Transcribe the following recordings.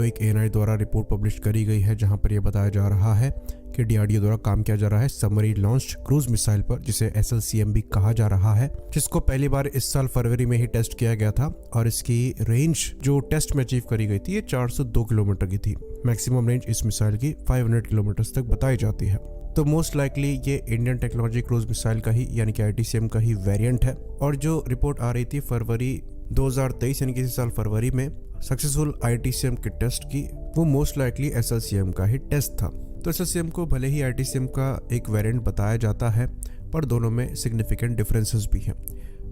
तो एक एएनआई द्वारा रिपोर्ट पब्लिश करी गई है जहां पर यह बताया जा रहा है कि डीआरडीओ द्वारा काम किया जा रहा है सबमरीन लॉन्च्ड क्रूज मिसाइल पर, जिसे SLCM भी कहा जा रहा है, जिसको पहली बार इस साल फरवरी में ही टेस्ट किया गया था। और इसकी रेंज जो टेस्ट में अचीव करी गई थी ये 402 किलोमीटर की थी। मैक्सिमम रेंज इस मिसाइल की 500 किलोमीटर तक बताई जाती है। तो मोस्ट लाइकली ये इंडियन टेक्नोलॉजी क्रूज मिसाइल का ही यानी कि ITCM का ही वेरिएंट है। और जो रिपोर्ट आ रही थी फरवरी 2023 यानी कि इस साल फरवरी में सक्सेसफुल ITCM के टेस्ट की, वो मोस्ट लाइकली SLCM का ही टेस्ट था। तो SLCM को भले ही ITCM का एक वेरिएंट बताया जाता है, पर दोनों में सिग्निफिकेंट डिफरेंसेस भी हैं।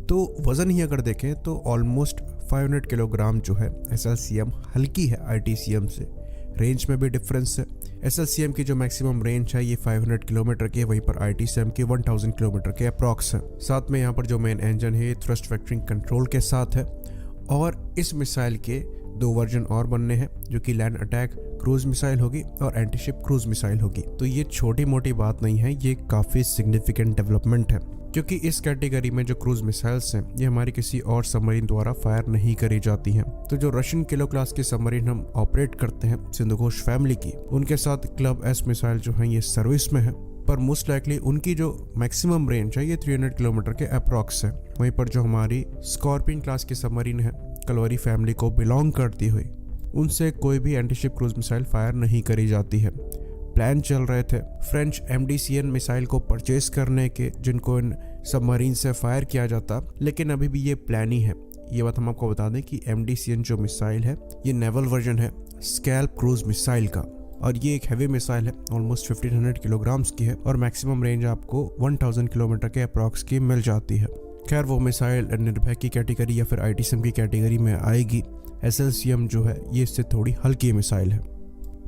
तो वजन ही अगर देखें तो ऑलमोस्ट 500 किलोग्राम जो है SLCM हल्की है ITCM से। रेंज में भी डिफरेंस है। SLCM की जो मैक्सिमम रेंज है ये 500 किलोमीटर की है, वहीं पर ITCM की 1000 किलोमीटर के अप्रॉक्स है। साथ में यहाँ पर जो मेन इंजन है ये थ्रस्ट वेक्टरिंग कंट्रोल के साथ है। और इस मिसाइल के 2 वर्जन और बनने हैं, जो कि लैंड अटैक क्रूज मिसाइल होगी और एंटीशिप क्रूज मिसाइल होगी। तो ये छोटी मोटी बात नहीं है, ये काफी सिग्निफिकेंट डेवलपमेंट है, क्योंकि इस कैटेगरी में जो क्रूज मिसाइल्स हैं ये हमारी किसी और सबमरीन द्वारा फायर नहीं करी जाती हैं। तो जो रशियन किलो क्लास की सबमरीन हम ऑपरेट करते हैं सिंधु घोष फैमिली की, उनके साथ क्लब एस मिसाइल जो है ये सर्विस में है, पर मोस्ट लाइकली उनकी जो मैक्सिमम रेंज है ये 300 किलोमीटर के अप्रॉक्स है। वहीं पर जो हमारी स्कॉर्पियन क्लास की सबमरीन है कलवरी फैमिली को बिलोंग करती हुई, उनसे कोई भी एंटीशिप क्रूज मिसाइल फायर नहीं करी जाती है। प्लान चल रहे थे फ्रेंच MDCN मिसाइल को परचेस करने के, जिनको इन सबमरीन से फायर किया जाता, लेकिन अभी भी ये प्लान ही है। ये बात हम आपको बता दें कि MDCN जो मिसाइल है ये नेवल वर्जन है स्कैल्प क्रूज मिसाइल का, और ये एक हैवी मिसाइल है, ऑलमोस्ट 1500 किलोग्राम्स की है और मैक्सिमम रेंज आपको 1000 किलोमीटर के अप्रॉक्स की मिल जाती है। खैर वो मिसाइल निर्भय की कैटेगरी या फिर ITCM की कैटेगरी में आएगी। SLCM जो है ये इससे थोड़ी हल्की मिसाइल है।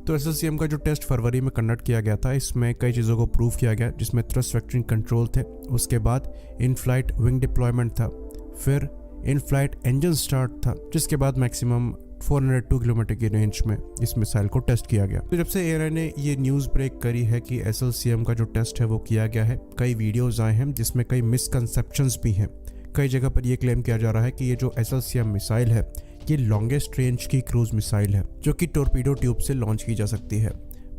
तो SLCM का जो टेस्ट फरवरी में कंडक्ट किया गया था, इसमें कई चीज़ों को प्रूव किया गया, जिसमें थ्रस्ट वेक्टरिंग कंट्रोल थे, उसके बाद इन फ्लाइट विंग डिप्लॉयमेंट था, फिर इन फ्लाइट इंजन स्टार्ट था, जिसके बाद मैक्सिमम 402 किलोमीटर की रेंज में इस मिसाइल को टेस्ट किया गया। तो जब से एयरआई ने ये न्यूज़ ब्रेक करी है कि SLCM का जो टेस्ट है वो किया गया है, कई वीडियोज आए हैं जिसमें कई मिसकंसेप्शंस भी हैं। कई जगह पर यह क्लेम किया जा रहा है कि ये जो SLCM मिसाइल है ये लॉन्गेस्ट रेंज की क्रूज मिसाइल है, जो कि टॉर्पीडो ट्यूब से लॉन्च की जा सकती है।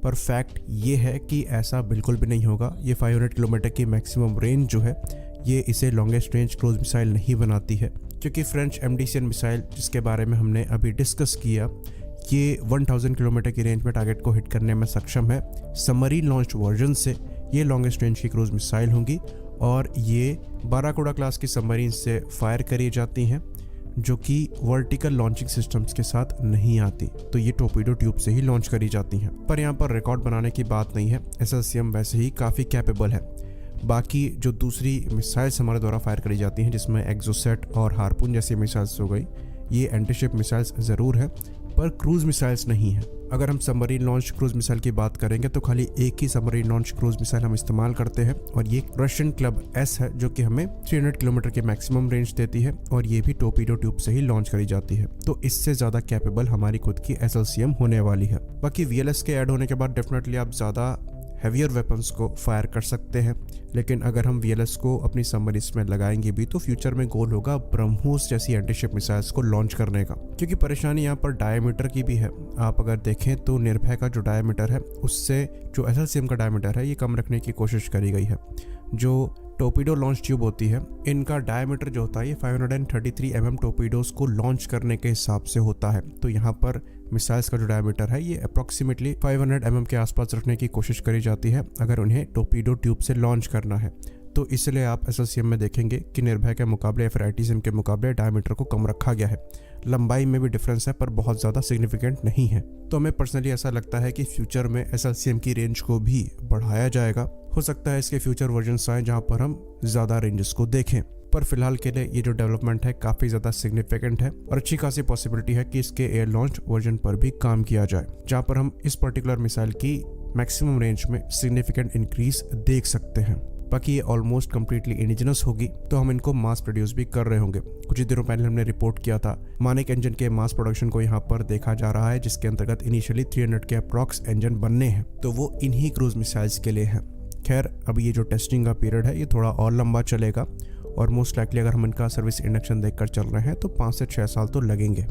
पर फैक्ट ये है कि ऐसा बिल्कुल भी नहीं होगा। ये 500 किलोमीटर की मैक्सिमम रेंज जो है ये इसे लॉन्गेस्ट रेंज क्रूज मिसाइल नहीं बनाती है, क्योंकि फ्रेंच MDCN मिसाइल जिसके बारे में हमने अभी डिस्कस किया, ये 1000 किलोमीटर की रेंज में टारगेट को हिट करने में सक्षम है। सबमरीन लॉन्च्ड वर्जन से ये लॉन्गेस्ट रेंज की क्रूज मिसाइल होंगी और ये बाराकोडा क्लास की सबमरीन से फायर करी जाती हैं, जो कि वर्टिकल लॉन्चिंग सिस्टम्स के साथ नहीं आती। तो ये टॉर्पीडो ट्यूब से ही लॉन्च करी जाती हैं। पर यहाँ पर रिकॉर्ड बनाने की बात नहीं है, SLCM वैसे ही काफ़ी कैपेबल है। बाकी जो दूसरी मिसाइल्स हमारे द्वारा फायर करी जाती हैं, जिसमें एक्सोसेट और हार्पून जैसी मिसाइल्स हो गई, ये एंटीशिप मिसाइल्स ज़रूर है पर क्रूज मिसाइल्स नहीं है। अगर हम सबमरीन लॉन्च क्रूज मिसाइल की बात करेंगे तो खाली एक ही सबमरीन लॉन्च क्रूज मिसाइल हम इस्तेमाल करते हैं, और ये रशियन क्लब एस है, जो कि हमें 300 किलोमीटर की मैक्सिमम रेंज देती है, और ये भी टॉर्पीडो ट्यूब से ही लॉन्च करी जाती है। तो इससे ज़्यादा कैपेबल हमारी खुद की SLCM होने वाली है। बाकी VLS के ऐड होने के बाद डेफिनेटली आप ज़्यादा हैवियर वेपन्स को फायर कर सकते हैं, लेकिन अगर हम VLS को अपनी सबमरीन्स में लगाएंगे भी तो फ्यूचर में गोल होगा ब्रह्मोस जैसी एंटीशिप मिसाइल्स को लॉन्च करने का, क्योंकि परेशानी यहाँ पर डायमीटर की भी है। आप अगर देखें तो निर्भय का जो डायमीटर है उससे जो SLCM का डायमीटर है ये कम रखने की कोशिश करी गई है। जो टॉर्पीडो लॉन्च ट्यूब होती है, इनका डायमीटर जो होता है ये 533 mm टॉर्पीडोज को लॉन्च करने के हिसाब से होता है। तो यहाँ पर मिसाइल्स का जो डायमीटर है ये अप्रॉक्सीमेटली 500 mm के आसपास रखने की कोशिश करी जाती है अगर उन्हें टॉर्पीडो ट्यूब से लॉन्च करना है। तो इसलिए आप SLCM में देखेंगे कि निर्भय के मुकाबले या फिर ITCM के मुकाबले डायमीटर को कम रखा गया है। लंबाई में भी डिफरेंस है पर बहुत ज़्यादा सिग्निफिकेंट नहीं है। तो हमें पर्सनली ऐसा लगता है कि फ्यूचर में SLCM की रेंज को भी बढ़ाया जाएगा। हो सकता है इसके फ्यूचर वर्जन्स आए जहाँ पर हम ज़्यादा रेंजेस को देखें, पर फिलहाल के लिए ये जो डेवलपमेंट है काफ़ी ज़्यादा सिग्निफिकेंट है और अच्छी खासी पॉसिबिलिटी है कि इसके एयर लॉन्च वर्जन पर भी काम किया जाए, जहाँ पर हम इस पर्टिकुलर मिसाइल की मैक्सिमम रेंज में सिग्निफिकेंट इंक्रीज देख सकते हैं। बाकी ये ऑलमोस्ट कम्प्लीटली इंडिजिनस होगी, तो हम इनको मास प्रोड्यूस भी कर रहे होंगे। कुछ ही दिनों पहले हमने रिपोर्ट किया था मानिक इंजन के मास प्रोडक्शन को यहाँ पर देखा जा रहा है, जिसके अंतर्गत इनिशियली 300 के अप्रॉक्स इंजन बनने हैं, तो वो इन्हीं क्रूज मिसाइल्स के लिए है। खैर अब ये जो टेस्टिंग का पीरियड है ये थोड़ा और लंबा चलेगा और मोस्ट लाइकली अगर हम इनका सर्विस इंडक्शन देखकर चल रहे हैं तो 5 से 6 साल तो लगेंगे।